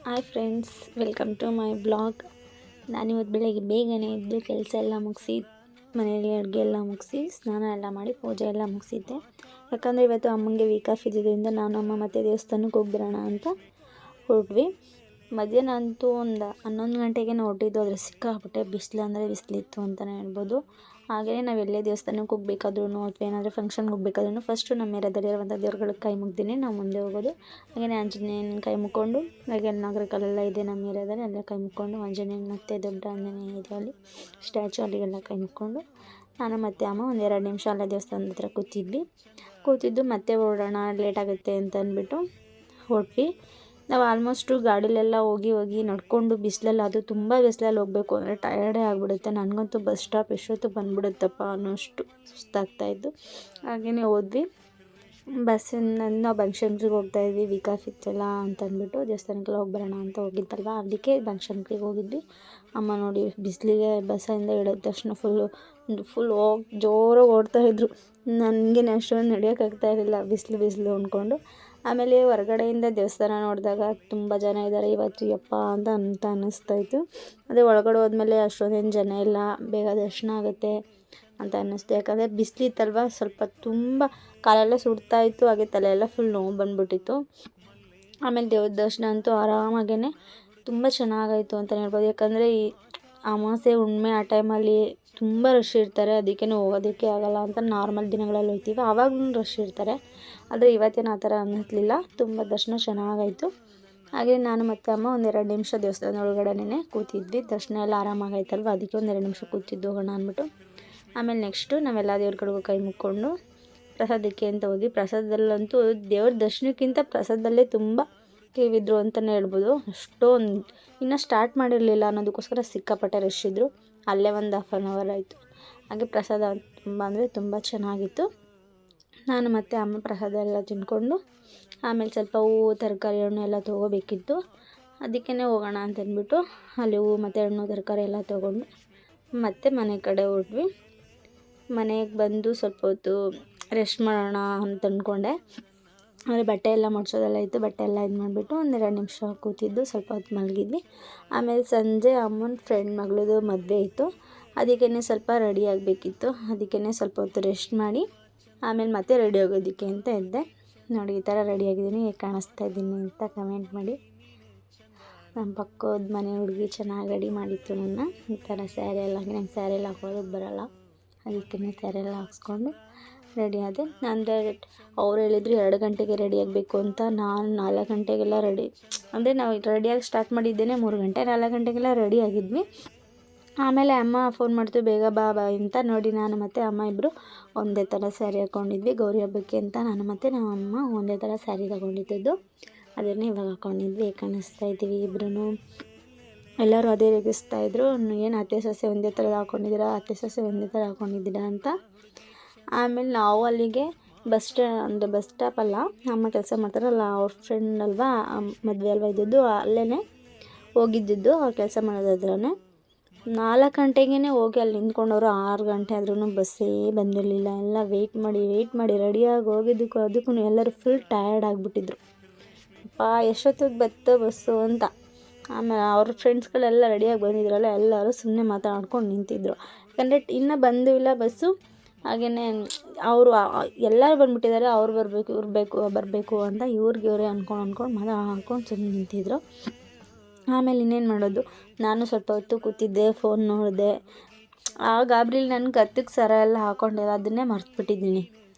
Hi friends, welcome to my blog. ನಾನಿವತ್ತು ಬೆಳಗ್ಗೆ ಬೇಗನೆ ಎದ್ದು ಕೆಲಸ ಎಲ್ಲ ಮುಗಿಸಿ, ಮನೆಯಲ್ಲಿ ಅಡುಗೆ ಎಲ್ಲ ಮುಗಿಸಿ, ಸ್ನಾನ ಎಲ್ಲ ಮಾಡಿ ಪೂಜೆ ಎಲ್ಲ ಮುಗಿಸಿದ್ದೆ. ಯಾಕಂದರೆ ಇವತ್ತು ಅಮ್ಮನಿಗೆ ವೀಕ್ ಆಫ್ ಇದ್ದಿದ್ದರಿಂದ ನಾನು ಅಮ್ಮ ಮತ್ತು ದೇವಸ್ಥಾನಕ್ಕೆ ಹೋಗ್ಬರೋಣ ಅಂತ ಹೊರಟ್ವಿ. ಮಧ್ಯಾಹ್ನ ಅಂತೂ ಒಂದು 11 ಗಂಟೆಗೆ ಹೊರಟಿದ್ದು. ಆದರೆ ಸಿಕ್ಕಾಪಟ್ಟೆ ಬಿಸಿಲು ಅಂದರೆ ಬಿಸಿಲಿತ್ತು ಅಂತಲೇ ಹೇಳ್ಬೋದು. ಹಾಗೆಯೇ ನಾವು ಎಲ್ಲೇ ದೇವಸ್ಥಾನಕ್ಕೆ ಹೋಗಬೇಕಾದ್ರೂ ಅಥವಾ ಏನಾದರೂ ಫಂಕ್ಷನ್ಗೆ ಹೋಗಬೇಕಾದ್ರೂ ಫಸ್ಟು ನಮ್ಮ ಏರಿಯಾದಲ್ಲಿರುವಂಥ ದೇವ್ರುಗಳಿಗೆ ಕೈ ಮುಗ್ದಿನೇ ನಾವು ಮುಂದೆ ಹೋಗೋದು. ಹಾಗೆಯೇ ಆಂಜನೇಯನ ಕೈ ಮುಕ್ಕೊಂಡು, ಹಾಗೆ ನಾಗರಕಲ್ಲೆಲ್ಲ ಇದೆ ನಮ್ಮ ಏರಿಯಾದಲ್ಲಿ, ಎಲ್ಲ ಕೈ ಮುಕ್ಕೊಂಡು ಆಂಜನೇಯನ ಮತ್ತು ದೊಡ್ಡ ಆಂಜನೇಯ ಇದೆ ಅಲ್ಲಿ ಸ್ಟ್ಯಾಚು, ಅಲ್ಲಿಗೆಲ್ಲ ಕೈ ಮುಕ್ಕೊಂಡು ನಾನು ಮತ್ತು ಅಮ್ಮ ಒಂದು 2 ನಿಮಿಷ ಅಲ್ಲೇ ದೇವಸ್ಥಾನದ ಹತ್ರ ಕೂತಿದ್ದು ಮತ್ತೆ ಹೊರಡೋಣ, ಲೇಟ್ ಆಗುತ್ತೆ ಅಂತ ಅಂದ್ಬಿಟ್ಟು ಹೊರಟ್ವಿ. ನಾವು ಆಲ್ಮೋಸ್ಟು ಗಾಡೀಲೆಲ್ಲ ಹೋಗಿ ನಡ್ಕೊಂಡು ಬಿಸಿಲಲ್ಲಿ, ಅದು ತುಂಬ ಬಿಸಿಲಲ್ಲಿ ಹೋಗಬೇಕು ಅಂದರೆ ಟಯರ್ಡೇ ಆಗಿಬಿಡುತ್ತೆ. ನನಗಂತೂ ಬಸ್ ಸ್ಟಾಪ್ ಎಷ್ಟೊತ್ತು ಬಂದುಬಿಡುತ್ತಪ್ಪ ಅನ್ನೋಷ್ಟು ಸುಸ್ತಾಗ್ತಾಯಿದ್ದು. ಹಾಗೆಯೇ ಹೋದ್ವಿ. ಬಸ್ಸಿಂದ ನಾವು ಬನಶಂಕರಿಗೆ ಹೋಗ್ತಾಯಿದ್ವಿ. ವೀಕ್ ಆಫ್ ಇತ್ತಲ್ಲ ಅಂತಂದ್ಬಿಟ್ಟು ದೇವಸ್ಥಾನಕ್ಕೆಲ್ಲ ಹೋಗ್ಬರೋಣ ಅಂತ ಹೋಗಿದ್ದಲ್ವ, ಅದಕ್ಕೆ ಬನಶಂಕರಿಗೆ ಹೋಗಿದ್ವಿ. ಅಮ್ಮ ನೋಡಿ ಬಿಸಿಲಿಗೆ ಬಸ್ಸಿಂದ ಇಳಿದ ತಕ್ಷಣ ಫುಲ್ ಜೋರಾಗಿ ಓಡ್ತಾಯಿದ್ರು. ನನಗೆ ಅಷ್ಟೊಂದು ನಡೆಯೋಕ್ಕಾಗ್ತಾಯಿರಲಿಲ್ಲ, ಬಿಸಿಲು ಅಂದ್ಕೊಂಡು. ಆಮೇಲೆ ಹೊರಗಡೆಯಿಂದ ದೇವಸ್ಥಾನ ನೋಡಿದಾಗ ತುಂಬ ಜನ ಇದ್ದಾರೆ ಇವತ್ತು ಯಪ್ಪ ಅಂತ ಅನ್ನಿಸ್ತಾಯಿತ್ತು. ಅದೇ ಒಳಗಡೆ ಹೋದ್ಮೇಲೆ ಅಷ್ಟೊಂದೇನು ಜನ ಇಲ್ಲ, ಬೇಗ ದರ್ಶನ ಆಗುತ್ತೆ ಅಂತ ಅನ್ನಿಸ್ತು. ಯಾಕಂದರೆ ಬಿಸಿಲಿತ್ತಲ್ವ, ಸ್ವಲ್ಪ ತುಂಬ ಕಾಲೆಲ್ಲ ಸುಡ್ತಾಯಿತ್ತು, ಹಾಗೆ ತಲೆಯೆಲ್ಲ ಫುಲ್ ನೋವು ಬಂದುಬಿಟ್ಟಿತ್ತು. ಆಮೇಲೆ ದೇವ್ರ ದರ್ಶನ ಅಂತೂ ಆರಾಮಾಗೇ ತುಂಬ ಚೆನ್ನಾಗಾಯಿತು ಅಂತಲೇ ಹೇಳ್ಬೋದು. ಯಾಕಂದರೆ ಈ ಅಮಾವಾಸ್ಯೆ ಹುಣ್ಣಿಮೆ ಆ ಟೈಮಲ್ಲಿ ತುಂಬ ರಶ್ ಇರ್ತಾರೆ, ಅದಕ್ಕೇ ಹೋಗೋದಕ್ಕೆ ಆಗೋಲ್ಲ ಅಂತ ನಾರ್ಮಲ್ ದಿನಗಳಲ್ಲಿ ಹೋಗ್ತೀವಿ, ಆವಾಗಲೂ ರಶ್ ಇರ್ತಾರೆ. ಆದರೆ ಇವತ್ತೇನು ಆ ಥರ ಅನ್ನಿಸ್ಲಿಲ್ಲ, ತುಂಬ ದರ್ಶನ ಚೆನ್ನಾಗಾಯಿತು. ಹಾಗೆ ನಾನು ಮತ್ತು ಅಮ್ಮ ಒಂದು 2 ನಿಮಿಷ ದೇವಸ್ಥಾನದ ಒಳಗಡೆನೇ ಕೂತಿದ್ವಿ. ದರ್ಶನ ಎಲ್ಲ ಆರಾಮಾಗೈತಲ್ವ, ಅದಕ್ಕೆ ಒಂದು 2 ನಿಮಿಷ ಕೂತಿದ್ದು ಹೋಗೋಣ ಅಂದ್ಬಿಟ್ಟು. ಆಮೇಲೆ ನೆಕ್ಸ್ಟು ನಾವೆಲ್ಲ ದೇವ್ರುಗಳಿಗೂ ಕೈ ಮುಕ್ಕೊಂಡು ಪ್ರಸಾದಕ್ಕೆ ಅಂತ ಹೋದ್ವಿ. ಪ್ರಸಾದದಲ್ಲಂತೂ ದೇವ್ರ ದರ್ಶನಕ್ಕಿಂತ ಪ್ರಸಾದದಲ್ಲೇ ತುಂಬ ಕೇವಿದ್ರು ಅಂತಲೇ ಹೇಳ್ಬೋದು. ಅಷ್ಟೊಂದು ಇನ್ನೂ ಸ್ಟಾರ್ಟ್ ಮಾಡಿರಲಿಲ್ಲ ಅನ್ನೋದಕ್ಕೋಸ್ಕರ ಸಿಕ್ಕಾಪಟ್ಟೆ ರಶ್ ಇದ್ದರು. ಅಲ್ಲೇ ಒಂದು 1/2 hour ಆಯಿತು. ಹಾಗೆ ಪ್ರಸಾದ ತುಂಬ ಅಂದರೆ ತುಂಬ ಚೆನ್ನಾಗಿತ್ತು. ನಾನು ಮತ್ತು ಅಮ್ಮ ಪ್ರಸಾದ ಎಲ್ಲ ತಿಂದ್ಕೊಂಡು ಆಮೇಲೆ ಸ್ವಲ್ಪ ಹೂವು ತರಕಾರಿ ಹಣ್ಣು ಎಲ್ಲ ತೊಗೋಬೇಕಿತ್ತು. ಅದಕ್ಕೇ ಹೋಗೋಣ ಅಂತಂದ್ಬಿಟ್ಟು ಅಲ್ಲಿ ಹೂವು ಮತ್ತು ಹಣ್ಣು ತರಕಾರಿ ಎಲ್ಲ ತೊಗೊಂಡು ಮತ್ತೆ ಮನೆ ಕಡೆ ಹೊರಟ್ವಿ. ಮನೆಗೆ ಬಂದು ಸ್ವಲ್ಪ ಹೊತ್ತು ರೆಸ್ಟ್ ಮಾಡೋಣ ಅಂತ ಅಂದ್ಕೊಂಡೆ. ಆದರೆ ಬಟ್ಟೆ ಎಲ್ಲ ಮಡ್ಚೋದೆಲ್ಲ ಇತ್ತು, ಬಟ್ಟೆ ಎಲ್ಲ ಇದು ಮಾಡಿಬಿಟ್ಟು ಒಂದು 2 ನಿಮಿಷ ಕೂತಿದ್ದು ಸ್ವಲ್ಪ ಹೊತ್ತು ಮಲಗಿದ್ವಿ. ಆಮೇಲೆ ಸಂಜೆ ಅಮ್ಮನ ಫ್ರೆಂಡ್ ಮಗಳದು ಮದುವೆ ಇತ್ತು, ಅದಕ್ಕೇ ಸ್ವಲ್ಪ ರೆಡಿ ಆಗಬೇಕಿತ್ತು. ಅದಕ್ಕೇ ಸ್ವಲ್ಪ ಹೊತ್ತು ರೆಸ್ಟ್ ಮಾಡಿ ಆಮೇಲೆ ಮತ್ತೆ ರೆಡಿ ಆಗೋದಕ್ಕೆ ಅಂತ ಇದ್ದೆ. ನೋಡಿ ಈ ಥರ ರೆಡಿಯಾಗಿದ್ದೀನಿ, ಹೇಗೆ ಕಾಣಿಸ್ತಾ ಇದ್ದೀನಿ ಅಂತ ಕಮೆಂಟ್ ಮಾಡಿ. ನಮ್ಮ ಪಕ್ಕದ ಮನೆ ಹುಡುಗಿ ಚೆನ್ನಾಗಿ ರೆಡಿ ಮಾಡಿತ್ತು ನನ್ನ. ಈ ಥರ ಸ್ಯಾರಿ ಎಲ್ಲ ಹಾಕಿ, ನಂಗೆ ಸ್ಯಾರಿ ಎಲ್ಲ ಹಾಕೋದಕ್ಕೆ ಬರೋಲ್ಲ, ಅದಕ್ಕೇ ಸ್ಯಾರಿ ಎಲ್ಲ ಹಾಕ್ಸ್ಕೊಂಡು ರೆಡಿ ಆದೆ. ಅಂದರೆ ಅವ್ರು ಹೇಳಿದ್ರು 2 ಗಂಟೆಗೆ ರೆಡಿ ಆಗಬೇಕು ಅಂತ. ನಾನು 4 ಗಂಟೆಗೆಲ್ಲ ರೆಡಿ, ಅಂದರೆ ನಾವು ರೆಡಿಯಾಗಿ ಸ್ಟಾರ್ಟ್ ಮಾಡಿದ್ದೇನೆ 3 ಗಂಟೆ, 4 ಗಂಟೆಗೆಲ್ಲ ರೆಡಿ ಆಗಿದ್ವಿ. ಆಮೇಲೆ ಅಮ್ಮ ಫೋನ್ ಮಾಡ್ತು ಬೇಗ ಬಾ ಅಂತ. ನೋಡಿ ನಾನು ಮತ್ತು ಅಮ್ಮ ಇಬ್ಬರು ಒಂದೇ ಥರ ಸ್ಯಾರಿ ಹಾಕ್ಕೊಂಡಿದ್ವಿ. ಗೌರಿ ಹಬ್ಬಕ್ಕೆ ಅಂತ ನಾನು ಮತ್ತು ನಮ್ಮ ಅಮ್ಮ ಒಂದೇ ಥರ ಸ್ಯಾರಿ ತಗೊಂಡಿದ್ದು, ಅದನ್ನೇ ಇವಾಗ ಹಾಕ್ಕೊಂಡಿದ್ವಿ. ಹೇಗೆ ಕಾಣಿಸ್ತಾ ಇದ್ದೀವಿ ಇಬ್ಬರೂ. ಎಲ್ಲರೂ ಅದೇ ರೇಗಿಸ್ತಾಯಿದ್ರು, ಏನು ಅತ್ತೆ ಸೊಸೆ ಒಂದೇ ಥರ ಹಾಕ್ಕೊಂಡಿದ್ದೀರಾ, ಅತ್ತೆ ಸೊಸೆ ಒಂದೇ ಥರ ಹಾಕ್ಕೊಂಡಿದ್ದೀರಾ ಅಂತ. ಆಮೇಲೆ ನಾವು ಅಲ್ಲಿಗೆ ಬಸ್ ಸ್ಟಾಪ್ ಅಲ್ಲ, ಅಮ್ಮ ಕೆಲಸ ಮಾಡ್ತಾರಲ್ಲ ಅವ್ರ ಫ್ರೆಂಡ್ ಅಲ್ವಾ, ಮದುವೆ ಅಲ್ವಾ ಇದ್ದದ್ದು, ಅಲ್ಲೇ ಹೋಗಿದ್ದಿದ್ದು ಅವ್ರು ಕೆಲಸ ಮಾಡೋದಾದ್ರೇ. 4 ಗಂಟೆಗೇ ಹೋಗಿ ಅಲ್ಲಿ ನಿಂತ್ಕೊಂಡವರು 6 ಗಂಟೆ ಆದ್ರೂ ಬಸ್ಸೇ ಬಂದಿರಲಿಲ್ಲ. ಎಲ್ಲ ವೆಯ್ಟ್ ಮಾಡಿ ರೆಡಿಯಾಗಿ ಹೋಗಿದ್ದಕ್ಕೂ ಅದಕ್ಕೂ ಎಲ್ಲರೂ ಫುಲ್ ಟಯರ್ಡ್ ಆಗಿಬಿಟ್ಟಿದ್ರು. ಎಷ್ಟೊತ್ತಿಗೆ ಬತ್ತೋ ಬಸ್ಸು ಅಂತ. ಆಮೇಲೆ ಅವ್ರ ಫ್ರೆಂಡ್ಸ್ಗಳೆಲ್ಲ ರೆಡಿಯಾಗಿ ಬಂದಿದ್ರಲ್ಲ, ಎಲ್ಲರೂ ಸುಮ್ಮನೆ ಮಾತಾಡ್ಕೊಂಡು ನಿಂತಿದ್ರು. ಯಾಕಂದರೆ ಇನ್ನೂ ಬಂದೂ ಇಲ್ಲ ಬಸ್ಸು. ಹಾಗೆಯೇ ಅವರು ಎಲ್ಲರೂ ಬಂದುಬಿಟ್ಟಿದ್ದಾರೆ, ಅವ್ರು ಬರಬೇಕು ಇವ್ರು ಬರಬೇಕು ಅಂತ ಇವ್ರಿಗೆ ಅಂದ್ಕೊಂಡು ಮಾತಾಡ್ಕೊಂಡು ಸುಮ್ಮನೆ ನಿಂತಿದ್ರು. ಆಮೇಲೆ ಇನ್ನೇನು ಮಾಡೋದು, ನಾನು ಸ್ವಲ್ಪ ಹೊತ್ತು ಕೂತಿದ್ದೆ, ಫೋನ್ ನೋಡಿದೆ. ಆ ಗಾಬರಿಲಿ ನನಗೆ ಹತ್ತಕ್ಕೆ ಸರ ಎಲ್ಲ ಹಾಕ್ಕೊಂಡಿಲ್ಲ, ಅದನ್ನೇ ಮರ್ತುಬಿಟ್ಟಿದ್ದೀನಿ.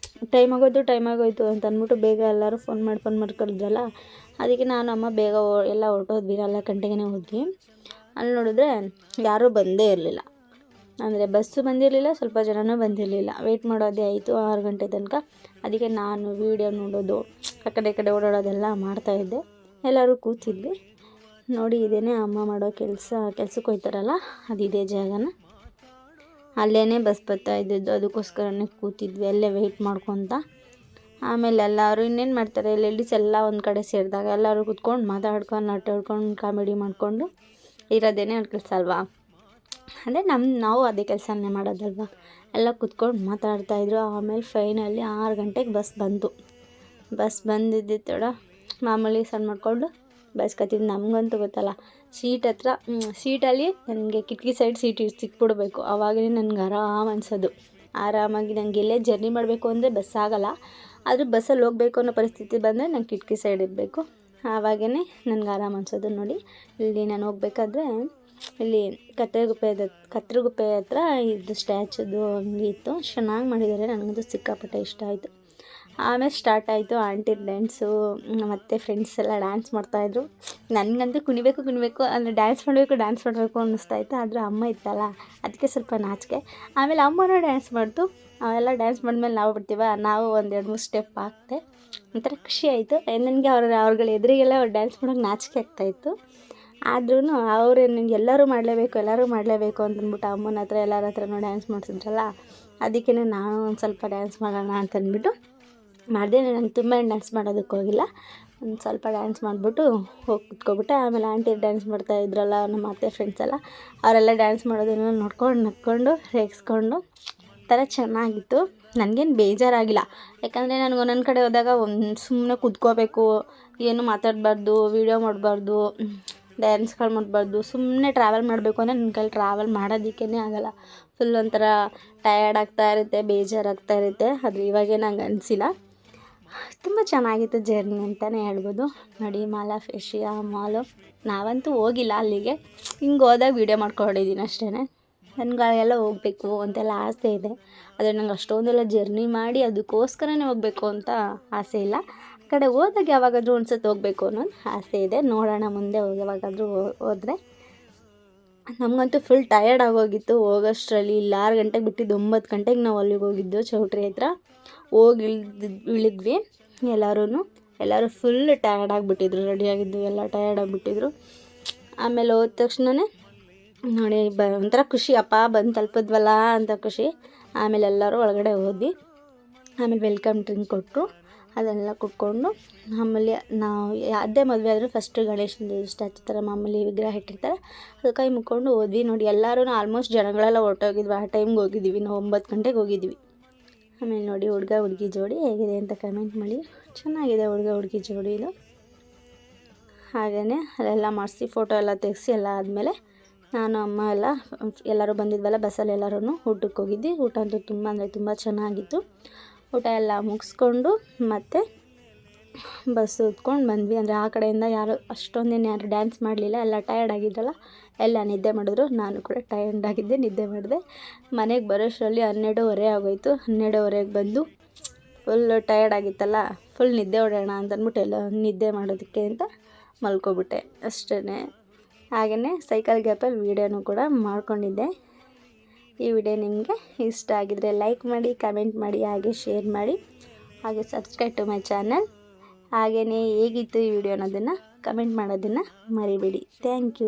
ಟೈಮ್ ಆಗೋಯ್ತು ಅಂತ ಅಂದ್ಬಿಟ್ಟು ಬೇಗ ಎಲ್ಲರೂ ಫೋನ್ ಮಾಡಿ ಕರೆದ್ರಲ್ಲ, ಅದಕ್ಕೆ ನಾನು ಅಮ್ಮ ಬೇಗ ಎಲ್ಲ ಹೊರಟೋದ್ವಿ. 4 ಗಂಟೆಗೇ ಹೋದ್ವಿ. ಅಲ್ಲಿ ನೋಡಿದ್ರೆ ಯಾರೂ ಬಂದೇ ಇರಲಿಲ್ಲ, ಅಂದರೆ ಬಸ್ಸು ಬಂದಿರಲಿಲ್ಲ, ಸ್ವಲ್ಪ ಜನನೂ ಬಂದಿರಲಿಲ್ಲ. ವೆಯ್ಟ್ ಮಾಡೋದೇ ಆಯಿತು 6 ಗಂಟೆ ತನಕ. ಅದಕ್ಕೆ ನಾನು ವೀಡಿಯೋ ನೋಡೋದು, ಆ ಕಡೆ ಈ ಕಡೆ ಓಡಾಡೋದೆಲ್ಲ ಮಾಡ್ತಾಯಿದ್ದೆ. ಎಲ್ಲರೂ ಕೂತಿದ್ವಿ. ನೋಡಿ ಇದೇನೇ ಅಮ್ಮ ಮಾಡೋ ಕೆಲ್ಸಕ್ಕೆ ಹೋಗ್ತಾರಲ್ಲ, ಅದಿದೆ ಜಾಗನ. ಅಲ್ಲೇ ಬಸ್ ಬರ್ತಾ ಇದ್ದಿದ್ದು, ಅದಕ್ಕೋಸ್ಕರನೇ ಕೂತಿದ್ವಿ ಅಲ್ಲೇ ವೆಯ್ಟ್ ಮಾಡ್ಕೊತ. ಆಮೇಲೆ ಎಲ್ಲರೂ ಇನ್ನೇನು ಮಾಡ್ತಾರೆ, ಲೇಡೀಸ್ ಎಲ್ಲ ಒಂದು ಕಡೆ ಸೇರಿದಾಗ ಎಲ್ಲರೂ ಕೂತ್ಕೊಂಡು ಮಾತಾಡ್ಕೊಂಡು ನಟಾಡ್ಕೊಂಡು ಕಾಮಿಡಿ ಮಾಡಿಕೊಂಡು ಇರೋದೇನೆ ಅವ್ರ ಕೆಲಸ ಅಲ್ವಾ. ಅಂದರೆ ನಾವು ಅದೇ ಕೆಲಸನೇ ಮಾಡೋದಲ್ವ, ಎಲ್ಲ ಕೂತ್ಕೊಂಡು ಮಾತಾಡ್ತಾಯಿದ್ರು. ಆಮೇಲೆ ಫೈನಲಿ 6 ಗಂಟೆಗೆ ಬಸ್ ಬಂತು. ಬಸ್ ಬಂದಿದ್ದು ತಡ ಮಾಮೂಲಿ ಸಣ್ಣ ಮಾಡಿಕೊಂಡು ಬಸ್ಕೊತಿದ್ದು. ನಮಗಂತೂ ಗೊತ್ತಲ್ಲ, ಸೀಟಲ್ಲಿ ನನಗೆ ಕಿಟಕಿ ಸೈಡ್ ಸೀಟ್ ಸಿಕ್ಬಿಡ್ಬೇಕು, ಆವಾಗಲೇ ನನಗೆ ಆರಾಮ್ ಅನ್ಸೋದು. ಆರಾಮಾಗಿ ನನಗೆ ಎಲ್ಲೇ ಜರ್ನಿ ಮಾಡಬೇಕು ಅಂದರೆ ಬಸ್ ಆಗೋಲ್ಲ, ಆದರೂ ಬಸ್ಸಲ್ಲಿ ಹೋಗಬೇಕು ಅನ್ನೋ ಪರಿಸ್ಥಿತಿ ಬಂದರೆ ನಂಗೆ ಕಿಟಕಿ ಸೈಡ್ ಇರಬೇಕು, ಆವಾಗೇ ನನಗೆ ಆರಾಮ್ ಅನ್ಸೋದು. ನೋಡಿ ಇಲ್ಲಿ ನಾನು ಹೋಗ್ಬೇಕಾದ್ರೆ ಇಲ್ಲಿ ಕತ್ತರಗುಪ್ಪೆ ಹತ್ರ ಇದು ಸ್ಟ್ಯಾಚುದು ಇತ್ತು, ಚೆನ್ನಾಗಿ ಮಾಡಿದ್ದಾರೆ. ನನಗಂತೂ ಸಿಕ್ಕಾಪಟ್ಟೆ ಇಷ್ಟ ಆಯಿತು. ಆಮೇಲೆ ಸ್ಟಾರ್ಟ್ ಆಯಿತು ಆಂಟಿ ಡ್ಯಾನ್ಸು, ಮತ್ತು ಫ್ರೆಂಡ್ಸ್ ಎಲ್ಲ ಡ್ಯಾನ್ಸ್ ಮಾಡ್ತಾಯಿದ್ರು. ನನಗಂತೂ ಕುಣಿಬೇಕು ಅಂದರೆ ಡ್ಯಾನ್ಸ್ ಮಾಡಬೇಕು ಅನ್ನಿಸ್ತಾಯಿತ್ತು. ಆದರೆ ಅಮ್ಮ ಇತ್ತಲ್ಲ, ಅದಕ್ಕೆ ಸ್ವಲ್ಪ ನಾಚಿಕೆ. ಆಮೇಲೆ ಅಮ್ಮನೂ ಡ್ಯಾನ್ಸ್ ಮಾಡ್ತು. ಅವೆಲ್ಲ ಡ್ಯಾನ್ಸ್ ಮಾಡಿದ್ಮೇಲೆ ನಾವು ಬಿಡ್ತೀವ, ನಾವು ಒಂದು 2-3 ಸ್ಟೆಪ್ ಹಾಕ್ತೆ. ಒಂಥರ ಖುಷಿ ಆಯಿತು. ನನಗೆ ಅವ್ರುಗಳ ಎದುರಿಗೆಲ್ಲ ಡ್ಯಾನ್ಸ್ ಮಾಡೋಕೆ ನಾಚಿಕೆ ಆಗ್ತಾಯಿತ್ತು. ಆದ್ರೂ ಅವರು ನನಗೆ ಎಲ್ಲರೂ ಮಾಡಲೇಬೇಕು ಅಂತಂದ್ಬಿಟ್ಟು ಅಮ್ಮನ ಹತ್ರ ಎಲ್ಲರ ಹತ್ರನೂ ಡ್ಯಾನ್ಸ್ ಮಾಡಿಸಿದ್ರಲ್ಲ, ಅದಕ್ಕೇ ನಾನು ಒಂದು ಸ್ವಲ್ಪ ಡ್ಯಾನ್ಸ್ ಮಾಡೋಣ ಅಂತಂದ್ಬಿಟ್ಟು ಮಾಡಿದೆ. ನಾನು ತುಂಬ ಡ್ಯಾನ್ಸ್ ಮಾಡೋದಕ್ಕೆ ಹೋಗಿಲ್ಲ, ಒಂದು ಸ್ವಲ್ಪ ಡ್ಯಾನ್ಸ್ ಮಾಡಿಬಿಟ್ಟು ಹೋಗಿ ಕುತ್ಕೊಬಿಟ್ಟೆ. ಆಮೇಲೆ ಆಂಟಿ ಡ್ಯಾನ್ಸ್ ಮಾಡ್ತಾಯಿದ್ರಲ್ಲ ನಮ್ಮ ಅತ್ತೆ ಫ್ರೆಂಡ್ಸ್ ಎಲ್ಲ, ಅವರೆಲ್ಲ ಡ್ಯಾನ್ಸ್ ಮಾಡೋದನ್ನು ನೋಡ್ಕೊಂಡು ನಕ್ಕೊಂಡು ರೇಗಿಸ್ಕೊಂಡು ಥರ ಚೆನ್ನಾಗಿತ್ತು. ನನಗೇನು ಬೇಜಾರಾಗಿಲ್ಲ, ಯಾಕಂದರೆ ನನಗೆ ಒಂದೊಂದು ಕಡೆ ಹೋದಾಗ ಸುಮ್ಮನೆ ಕೂತ್ಕೋಬೇಕು, ಏನು ಮಾತಾಡಬಾರ್ದು, ವೀಡಿಯೋ ಮಾಡಬಾರ್ದು, ಡ್ಯಾನ್ಸ್ಗಳು ಮಾಡಬಾರ್ದು, ಸುಮ್ಮನೆ ಟ್ರಾವೆಲ್ ಮಾಡಬೇಕು ಅಂದರೆ ನನ್ನ ಕೈಲಿ ಟ್ರಾವೆಲ್ ಮಾಡೋದಕ್ಕೇ ಆಗೋಲ್ಲ. ಫುಲ್ ಒಂಥರ ಟಯರ್ಡ್ ಆಗ್ತಾ ಇರುತ್ತೆ, ಬೇಜಾರಾಗ್ತಾ ಇರುತ್ತೆ. ಆದರೆ ಇವಾಗೇನು ಹಂಗೆ ಅನಿಸಿಲ್ಲ. ತುಂಬ ಚೆನ್ನಾಗಿತ್ತು ಜರ್ನಿ ಅಂತಲೇ ಹೇಳ್ಬೋದು. ನೋಡಿ ಮಾಲಾಫೇಶಿಯಾ ಮಾಲು, ನಾವಂತೂ ಹೋಗಿಲ್ಲ ಅಲ್ಲಿಗೆ, ಹಿಂಗೆ ಹೋದಾಗ ವೀಡಿಯೋ ಮಾಡ್ಕೊಂಡಿದ್ದೀನಿ ಅಷ್ಟೇ. ನನಗೆ ಅಲ್ಲೆಲ್ಲ ಹೋಗಬೇಕು ಅಂತೆಲ್ಲ ಆಸೆ ಇದೆ, ಆದರೆ ನಂಗೆ ಅಷ್ಟೊಂದೆಲ್ಲ ಜರ್ನಿ ಮಾಡಿ ಅದಕ್ಕೋಸ್ಕರನೇ ಹೋಗಬೇಕು ಅಂತ ಆಸೆ ಇಲ್ಲ. ಆ ಕಡೆ ಹೋದಾಗ ಯಾವಾಗಾದರೂ ಒಂದು ಸತಿ ಹೋಗಬೇಕು ಅನ್ನೋದು ಆಸೆ ಇದೆ. ನೋಡೋಣ ಮುಂದೆ ಯಾವಾಗಾದರೂ ಹೋದರೆ. ನಮಗಂತೂ ಫುಲ್ ಟಯರ್ಡ್ ಆಗೋಗಿತ್ತು ಹೋಗೋಷ್ಟರಲ್ಲಿ. ಇಲ್ಲಿ 6 ಗಂಟೆಗೆ ಬಿಟ್ಟಿದ್ದು, 9 ಗಂಟೆಗೆ ನಾವು ಅಲ್ಲಿಗೆ ಹೋಗಿದ್ದು ಚೌಟ್ರಿ ಹತ್ರ. ಹೋಗಿ ಇಳಿದ್ವಿ ಎಲ್ಲರೂ ಫುಲ್ ಟಯರ್ಡ್ ಆಗಿಬಿಟ್ಟಿದ್ರು, ರೆಡಿಯಾಗಿದ್ದು ಎಲ್ಲ ಟಯರ್ಡ್ ಆಗಿಬಿಟ್ಟಿದ್ರು. ಆಮೇಲೆ ಹೋದ ತಕ್ಷಣವೇ ನೋಡಿ ಒಂಥರ ಖುಷಿ, ಅಪ್ಪ ಬಂದು ತಲುಪಿದ್ವಲ್ಲ ಅಂತ ಖುಷಿ. ಆಮೇಲೆ ಎಲ್ಲರೂ ಒಳಗಡೆ ಹೋದ್ವಿ. ಆಮೇಲೆ ವೆಲ್ಕಮ್ ಡ್ರಿಂಕ್ ಕೊಟ್ಟರು, ಅದೆಲ್ಲ ಕುಟ್ಕೊಂಡು ಆಮೇಲೆ ನಾವು ಅದೇ ಮದುವೆ ಆದರೂ ಫಸ್ಟು ಗಣೇಶನ ಸ್ಟ್ಯಾಚು ಥರ ಮಾಮೂಲಿ ವಿಗ್ರಹ ಇಟ್ಟಿರ್ತಾರೆ, ಅದು ಕೈ ಮುಕ್ಕೊಂಡು ಹೋದ್ವಿ. ನೋಡಿ ಎಲ್ಲರೂ ಆಲ್ಮೋಸ್ಟ್ ಜನಗಳೆಲ್ಲ ಹೊರಟೋಗಿದ್ವಿ, ಆ ಟೈಮ್ಗೆ ಹೋಗಿದ್ದೀವಿ ನಾವು, 9 ಗಂಟೆಗೆ ಹೋಗಿದ್ವಿ. ಆಮೇಲೆ ನೋಡಿ ಹುಡುಗ ಹುಡುಗಿ ಜೋಡಿ ಹೇಗಿದೆ ಅಂತ ಕಮೆಂಟ್ ಮಾಡಿ. ಚೆನ್ನಾಗಿದೆ ಹುಡುಗ ಹುಡುಗಿ ಜೋಡಿ ಇದು. ಹಾಗೆಯೇ ಅಲ್ಲೆಲ್ಲ ಮಾಡಿಸಿ ಫೋಟೋ ಎಲ್ಲ ತೆಗೆಸಿ ಎಲ್ಲ ಆದಮೇಲೆ ನಾನು ಅಮ್ಮ ಎಲ್ಲರೂ ಬಂದಿದ್ವಲ್ಲ ಬಸ್ಸಲ್ಲಿ ಎಲ್ಲರೂ ಊಟಕ್ಕೆ ಹೋಗಿದ್ವಿ. ಊಟ ಅಂತೂ ತುಂಬ ಅಂದರೆ ತುಂಬ ಚೆನ್ನಾಗಿತ್ತು. ಊಟ ಎಲ್ಲ ಮುಗಿಸ್ಕೊಂಡು ಮತ್ತೆ ಬಸ್ ಹತ್ಕೊಂಡು ಬಂದ್ವಿ. ಅಂದರೆ ಆ ಕಡೆಯಿಂದ ಯಾರು ಡ್ಯಾನ್ಸ್ ಮಾಡಲಿಲ್ಲ, ಎಲ್ಲ ಟಯರ್ಡ್ ಆಗಿದ್ರಲ್ಲ, ಎಲ್ಲ ನಿದ್ದೆ ಮಾಡಿದ್ರು. ನಾನು ಕೂಡ ಟಯರ್ಡ್ ಆಗಿದ್ದೆ, ನಿದ್ದೆ ಮಾಡಿದೆ. ಮನೆಗೆ ಬರೋಷ್ಟರಲ್ಲಿ 12:30 ಆಗೋಯಿತು. 12:30ಗೆ ಬಂದು ಫುಲ್ ಟಯರ್ಡ್ ಆಗಿತ್ತಲ್ಲ, ಫುಲ್ ನಿದ್ದೆ ಹೊಡೆಯೋಣ ಅಂತಂದ್ಬಿಟ್ಟು ಎಲ್ಲ ನಿದ್ದೆ ಮಾಡೋದಕ್ಕೆ ಅಂತ ಮಲ್ಕೊಬಿಟ್ಟೆ ಅಷ್ಟೇ. ಹಾಗೆಯೇ ಸೈಕಲ್ ಗ್ಯಾಪಲ್ಲಿ ವೀಡಿಯೋನೂ ಕೂಡ ಮಾಡ್ಕೊಂಡಿದ್ದೆ. ಈ ವಿಡಿಯೋ ನಿಮಗೆ ಇಷ್ಟ ಆಗಿದರೆ ಲೈಕ್ ಮಾಡಿ, ಕಮೆಂಟ್ ಮಾಡಿ, ಹಾಗೆ ಶೇರ್ ಮಾಡಿ, ಹಾಗೆ ಸಬ್ಸ್ಕ್ರೈಬ್ ಟು ಮೈ ಚಾನಲ್. ಹಾಗೆಯೇ ಹೇಗಿತ್ತು ಈ ವಿಡಿಯೋ ಅನ್ನೋದನ್ನು ಕಮೆಂಟ್ ಮಾಡೋದನ್ನು ಮರಿಬೇಡಿ. Thank you.